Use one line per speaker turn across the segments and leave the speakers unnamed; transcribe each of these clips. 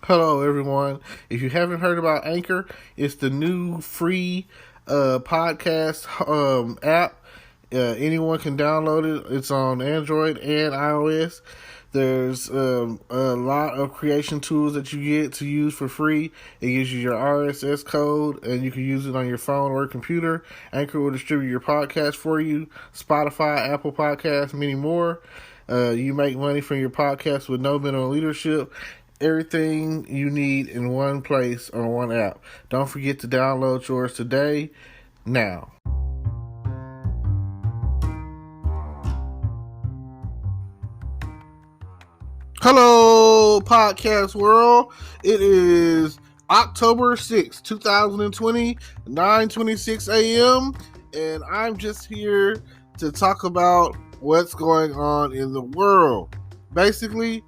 Hello, everyone. If you haven't heard about Anchor, it's the new free podcast app. Anyone can download it. It's on Android and iOS. There's a lot of creation tools that you get to use for free. It gives you your RSS code, and you can use it on your phone or computer. Anchor will distribute your podcast for you. Spotify, Apple Podcasts, many more. You make money from your podcast with no minimum leadership. Everything you need in one place on one app. Don't forget to download yours today, now. Hello, podcast world. It is October 6th, 2020, 9:26 a.m., and I'm just here to talk about what's going on in the world. Basically,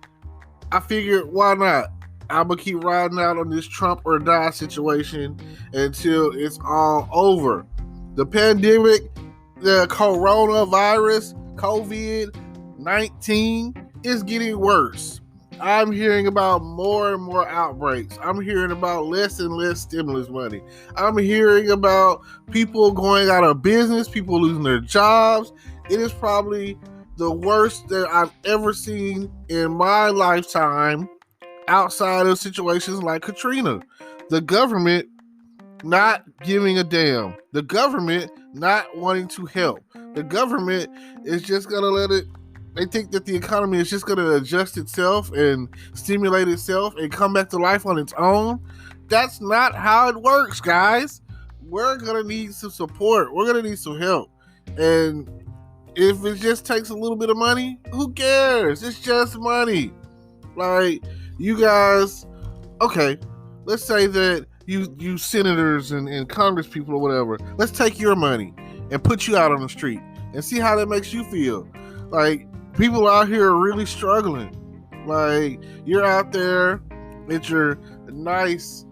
I figured, why not? I'm going to keep riding out on this Trump or die situation until it's all over. The pandemic, the coronavirus, COVID-19 is getting worse. I'm hearing about more and more outbreaks. I'm hearing about less and less stimulus money. I'm hearing about people going out of business, people losing their jobs. It is probably the worst that I've ever seen in my lifetime outside of situations like Katrina. The government not giving a damn. The government not wanting to help. The government is just going to let it. They think that the economy is just going to adjust itself and stimulate itself and come back to life on its own. That's not how it works, guys. We're going to need some support. We're going to need some help. And if it just takes a little bit of money, who cares? It's just money. Like, you guys, okay, let's say that you senators and Congress people or whatever, let's take your money and put you out on the street and see how that makes you feel. Like, people out here are really struggling. Like, you're out there at your nice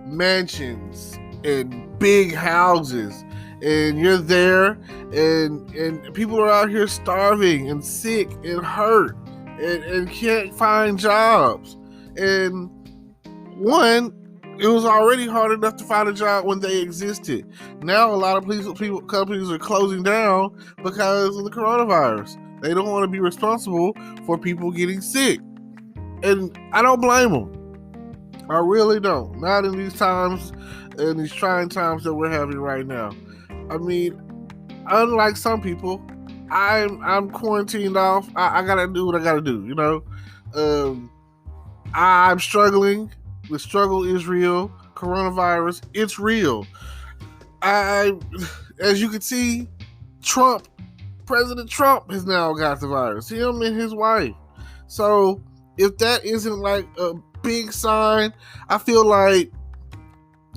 mansions and big houses, and you're there, and people are out here starving and sick and hurt and can't find jobs. And it was already hard enough to find a job when they existed. Now a lot of companies are closing down because of the coronavirus. They don't want to be responsible for people getting sick. And I don't blame them. I really don't. Not in these times, in these trying times that we're having right now. I mean, unlike some people, I'm quarantined off. I gotta do what I gotta do, you know? I'm struggling. The struggle is real. Coronavirus, it's real. As you can see, President Trump has now got the virus. Him and his wife. So if that isn't like a big sign, I feel like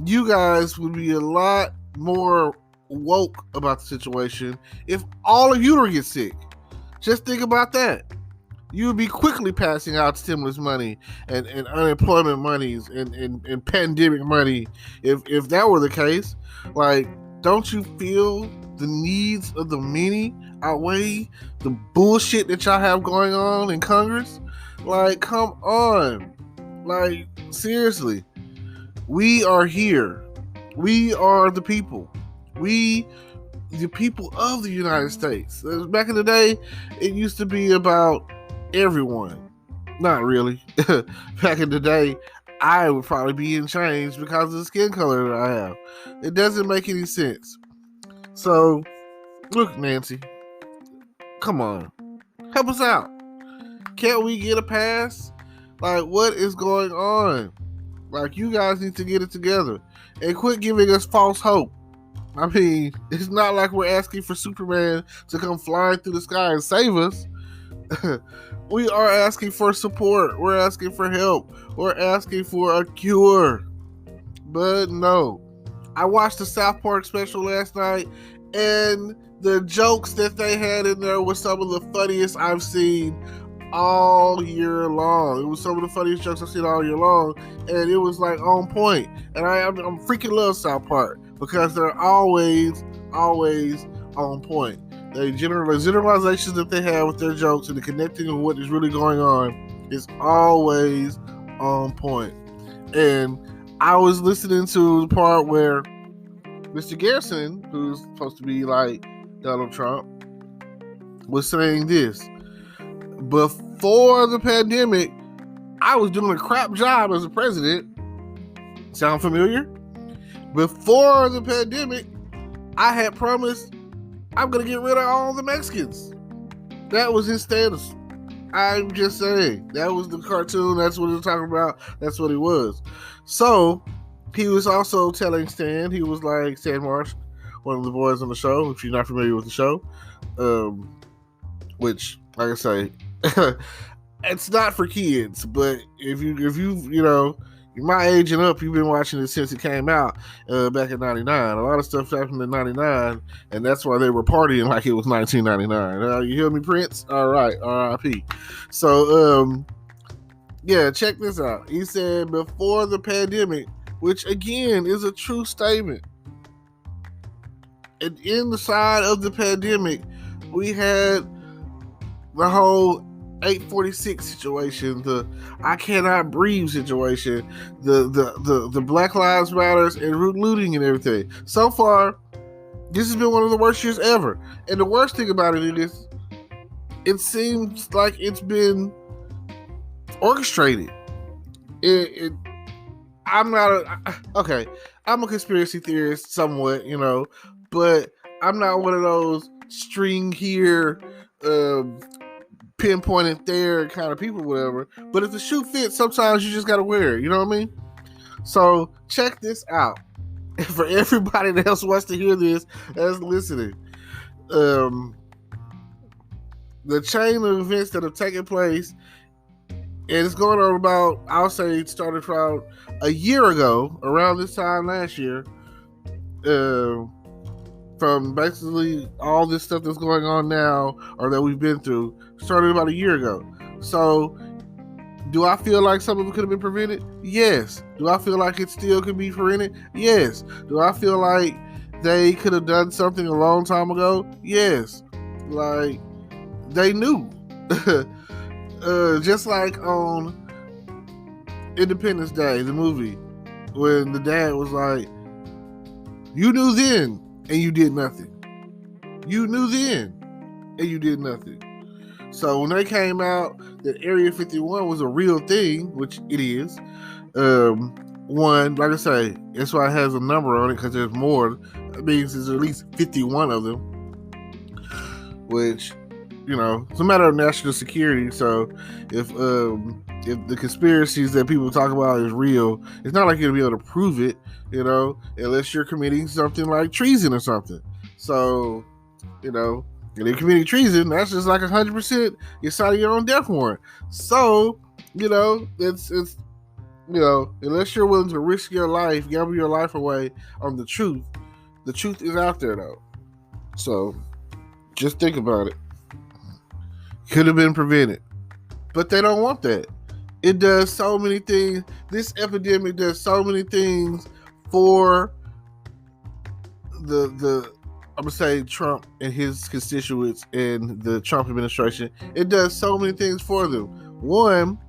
you guys would be a lot more woke about the situation if all of you were to get sick. Just think about that. You would be quickly passing out stimulus money and unemployment monies and pandemic money if that were the case. Like, don't you feel the needs of the many outweigh the bullshit that y'all have going on in Congress? Like, come on. Like, seriously. We are here. We are the people. The people of the United States. Back in the day, it used to be about everyone. Not really. Back in the day, I would probably be in chains because of the skin color that I have. It doesn't make any sense. So, look, Nancy, come on. Help us out. Can't we get a pass? Like, what is going on? Like, you guys need to get it together and quit giving us false hope. I mean, it's not like we're asking for Superman to come flying through the sky and save us. We are asking for support. We're asking for help. We're asking for a cure. But no. I watched the South Park special last night, and the jokes that they had in there were some of the funniest I've seen all year long. It was some of the funniest jokes I've seen all year long, and it was like on point. And I'm freaking love South Park because they're always on point. The generalizations that they have with their jokes and the connecting of what is really going on is always on point. And I was listening to the part where Mr. Garrison, who's supposed to be like Donald Trump, was saying this. Before the pandemic, I was doing a crap job as a president. Sound familiar? Before the pandemic, I had promised I'm going to get rid of all the Mexicans. That was his status. I'm just saying. That was the cartoon. That's what he was talking about. That's what he was. So, he was also telling Stan, he was like, Stan Marsh, one of the boys on the show, if you're not familiar with the show, which, like I say, it's not for kids, but if you you're my age and up, you've been watching it since it came out back in 99. A lot of stuff happened in 99, and that's why they were partying like it was 1999. You hear me, Prince? All right, R.I.P. So, yeah, check this out. He said before the pandemic, which again is a true statement. And in the side of the pandemic, we had the whole 846 situation, the I cannot breathe situation, the Black Lives Matters and looting and everything. So far, this has been one of the worst years ever. And the worst thing about it is, it seems like it's been orchestrated. I'm a conspiracy theorist somewhat, but I'm not one of those string here, pinpointed there kind of people, whatever. But if the shoe fits, sometimes you just gotta wear it. You know what I mean? So check this out. For everybody that else wants to hear this, that's listening. The chain of events that have taken place, and it's going on about, I'll say it started about a year ago, around this time last year, from basically all this stuff that's going on now, or that we've been through, started about a year ago. So, do I feel like some of it could have been prevented? Yes. Do I feel like it still could be prevented? Yes. Do I feel like they could have done something a long time ago? Yes. Like, they knew. Just like on Independence Day, the movie, when the dad was like, you knew then, and you did nothing. You knew then, and you did nothing. So when they came out that Area 51 was a real thing, which it is, one, like I say, that's why it has a number on it, because there's more. That means there's at least 51 of them, which, it's a matter of national security. So if the conspiracies that people talk about is real, it's not like you're gonna be able to prove it, unless you're committing something like treason or something. So, if you're committing treason, that's just like 100% you're signing your own death warrant. So, it's unless you're willing to risk your life, gamble your life away on the truth is out there though. So, just think about it. Could have been prevented, but they don't want that. It does so many things. This epidemic does so many things for the I'm gonna say Trump and his constituents and the Trump administration. It does so many things for them. One,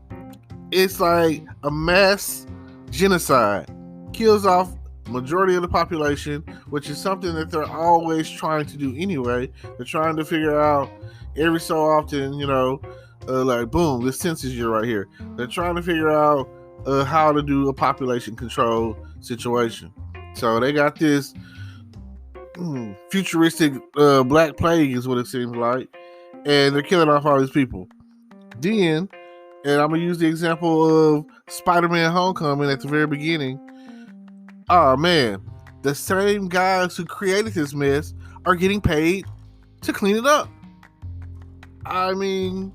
it's like a mass genocide. Kills off majority of the population, which is something that they're always trying to do anyway. They're trying to figure out every so often, like, boom, this census year right here. They're trying to figure out how to do a population control situation. So they got this futuristic black plague is what it seems like, and they're killing off all these people. Then, and I'm going to use the example of Spider-Man Homecoming at the very beginning. Oh, man, the same guys who created this mess are getting paid to clean it up. I mean,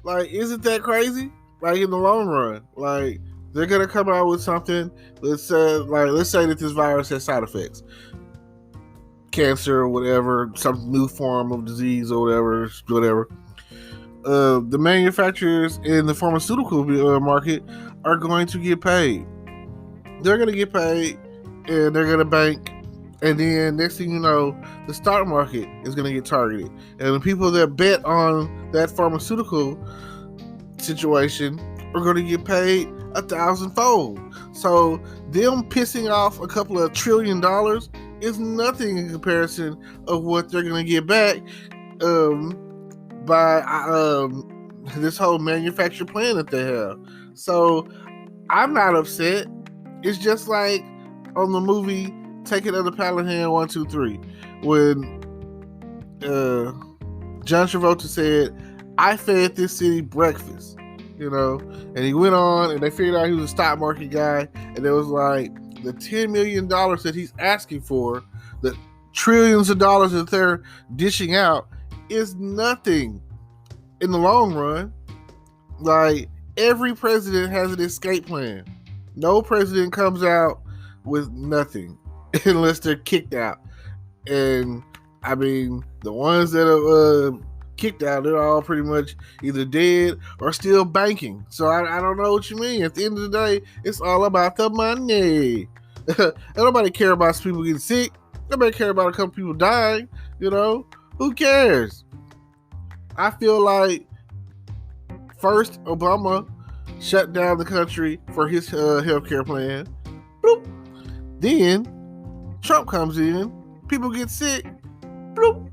like, isn't that crazy? Like, in the long run, like, they're gonna come out with something. Let's say that this virus has side effects, cancer or whatever, some new form of disease or whatever. The manufacturers in the pharmaceutical market are going to get paid. They're gonna get paid, and they're gonna bank. And then next thing you know, the stock market is going to get targeted. And the people that bet on that pharmaceutical situation are going to get paid 1,000-fold. So them pissing off a couple of $1 trillion is nothing in comparison of what they're going to get back by this whole manufactured plan that they have. So I'm not upset. It's just like on the movie Take It Under Palin Hand 1, 2, 3, when John Travolta said, "I fed this city breakfast," and he went on and they figured out he was a stock market guy, and it was like the $10 million that he's asking for, the trillions of dollars that they're dishing out, is nothing in the long run. Like, every president has an escape plan. No president comes out with nothing unless they're kicked out. And I mean, the ones that are kicked out, they're all pretty much either dead or still banking. So I don't know what you mean. At the end of the day, it's all about the money. Nobody care about people getting sick. Nobody care about a couple people dying. Who cares? I feel like first Obama shut down the country for his healthcare plan. Bloop. Then Trump comes in. People get sick. Bloop.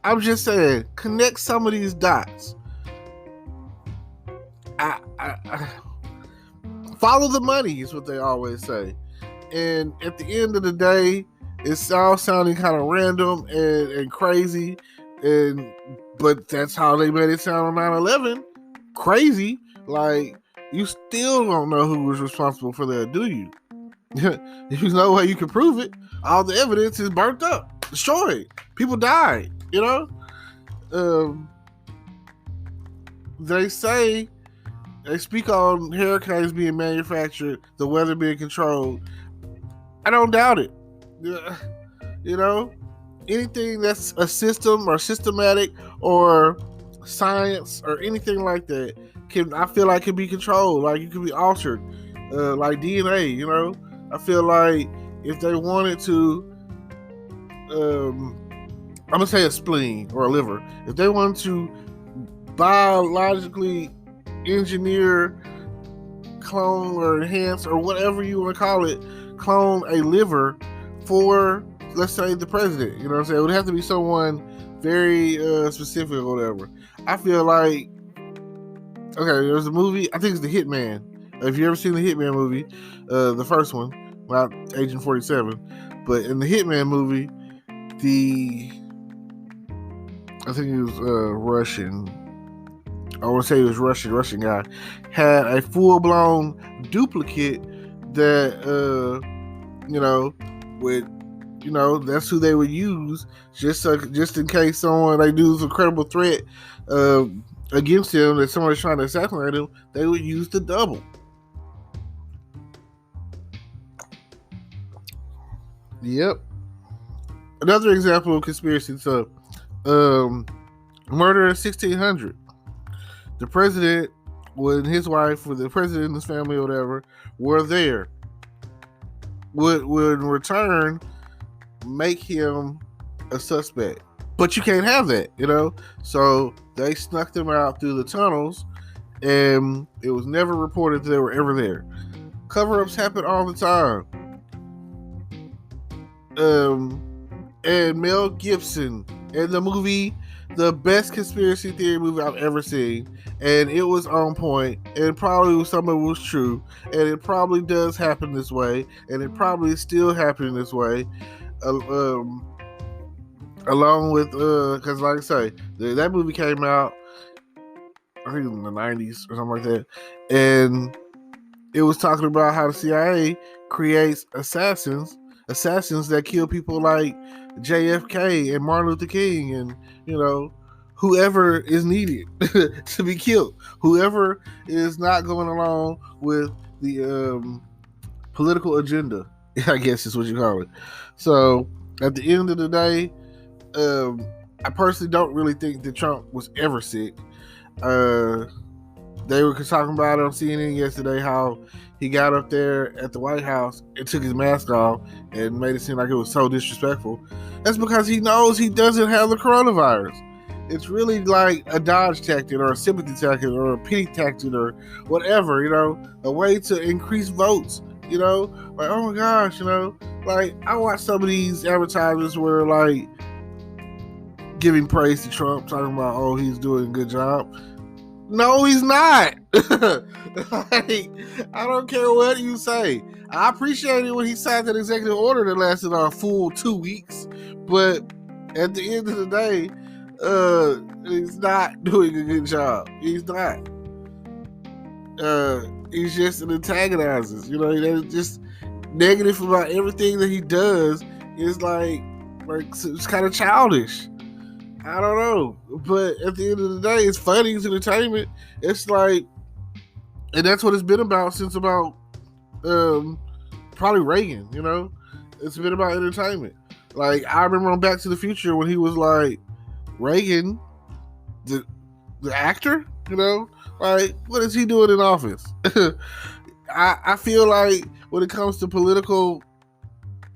I'm just saying, connect some of these dots. I follow the money is what they always say. And at the end of the day, it's all sounding kind of random and crazy. But that's how they made it sound on 9/11. Crazy. Like, you still don't know who was responsible for that, do you? There's no way you can prove it. All the evidence is burnt up, destroyed. People died, They speak on hurricanes being manufactured, the weather being controlled. I don't doubt it. Anything that's a system or systematic or science or anything like that I feel like can be controlled. Like, it can be altered, like DNA. I feel like if they wanted to, I'm gonna say a spleen or a liver. If they wanted to biologically engineer, clone or enhance or whatever you want to call it, clone a liver for, let's say, the president. It would have to be someone very specific or whatever. I feel like, okay, there's a movie, I think it's The Hitman. If you ever seen the Hitman movie, the first one, about Agent 47, but in the Hitman movie, I think he was Russian. I want to say he was Russian guy, had a full-blown duplicate that, that's who they would use just in case they do a credible threat against him, that somebody's trying to assassinate him. They would use the double. Yep. Another example of conspiracy stuff. Murder in 1600. The president, when his wife, with the president and his family or whatever, were there, would in return make him a suspect. But you can't have that, So they snuck them out through the tunnels, and it was never reported that they were ever there. Cover-ups happen all the time. And Mel Gibson in the movie, the best conspiracy theory movie I've ever seen, and it was on point, and probably some of it was true, and it probably does happen this way, and it probably is still happening this way, along with because like I say, that movie came out, I think in the 90s or something like that, and it was talking about how the CIA creates assassins that kill people like JFK and Martin Luther King and, whoever is needed to be killed. Whoever is not going along with the political agenda, I guess is what you call it. So, at the end of the day, I personally don't really think that Trump was ever sick. They were talking about it on CNN yesterday, how he got up there at the White House and took his mask off and made it seem like it was so disrespectful. That's because he knows he doesn't have the coronavirus. It's really like a dodge tactic or a sympathy tactic or a pity tactic or whatever, a way to increase votes, like, oh my gosh, like I watch some of these advertisements where like giving praise to Trump, talking about, oh, he's doing a good job. No, he's not. Like, I don't care what you say. I appreciate it when he signed that executive order that lasted a full 2 weeks, but at the end of the day, he's not doing a good job. He's not. He's just an antagonizes. He's just negative about everything that he does. Is like it's kind of childish. I don't know, but at the end of the day, it's funny. It's entertainment. It's like, and that's what it's been about since about probably Reagan. It's been about entertainment. Like, I remember on Back to the Future when he was like, Reagan, the actor, like, what is he doing in office? I feel like when it comes to political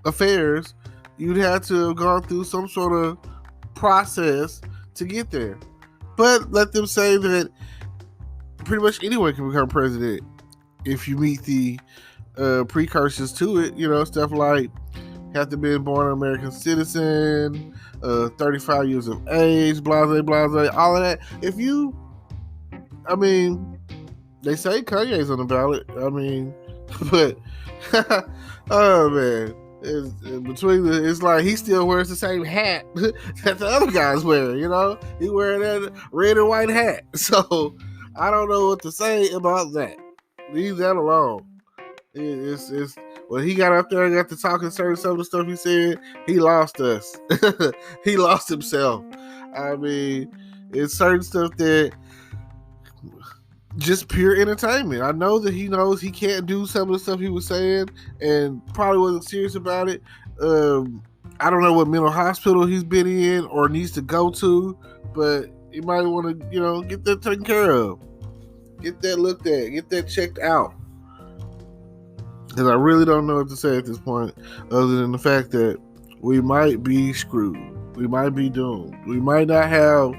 affairs, you'd have to have gone through some sort of process to get there. But let them say that pretty much anyone can become president if you meet the precursors to it, stuff like have to be born an American citizen, 35 years of age, blase, blase, all of that. They say Kanye's on the ballot. But oh man, it's like he still wears the same hat that the other guys wear. He wearing that red and white hat. So I don't know what to say about that. Leave that alone. It's when he got up there and got to talking some of the stuff he said, he lost us. He lost himself. It's certain stuff that just pure entertainment. I know that he knows he can't do some of the stuff he was saying and probably wasn't serious about it. I don't know what mental hospital he's been in or needs to go to, but you might want to, get that taken care of. Get that looked at. Get that checked out. Because I really don't know what to say at this point other than the fact that we might be screwed. We might be doomed. We might not have...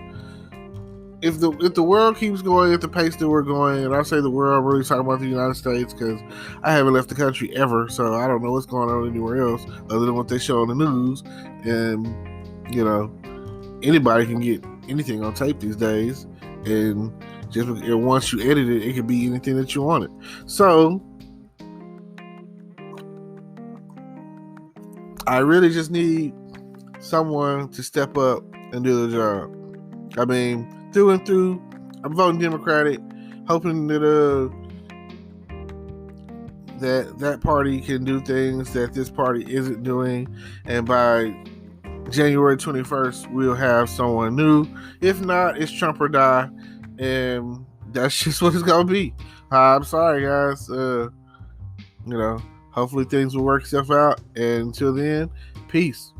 If the world keeps going at the pace that we're going, and I say the world, I'm really talking about the United States because I haven't left the country ever, so I don't know what's going on anywhere else other than what they show on the news. And, anybody can get anything on tape these days, and once you edit it, it can be anything that you want it. So, I really just need someone to step up and do the job. Through and through, I'm voting Democratic, hoping that that party can do things that this party isn't doing, and by January 21st, we'll have someone new. If not, it's Trump or die, and that's just what it's gonna be. I'm sorry, guys. Hopefully things will work itself out, and until then, peace.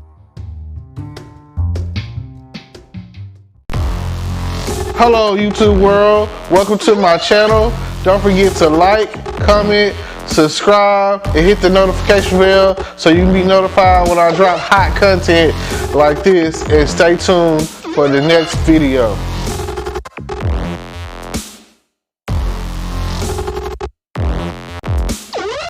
Hello, YouTube world. Welcome to my channel. Don't forget to like, comment, subscribe, and hit the notification bell so you can be notified when I drop hot content like this, and stay tuned for the next video.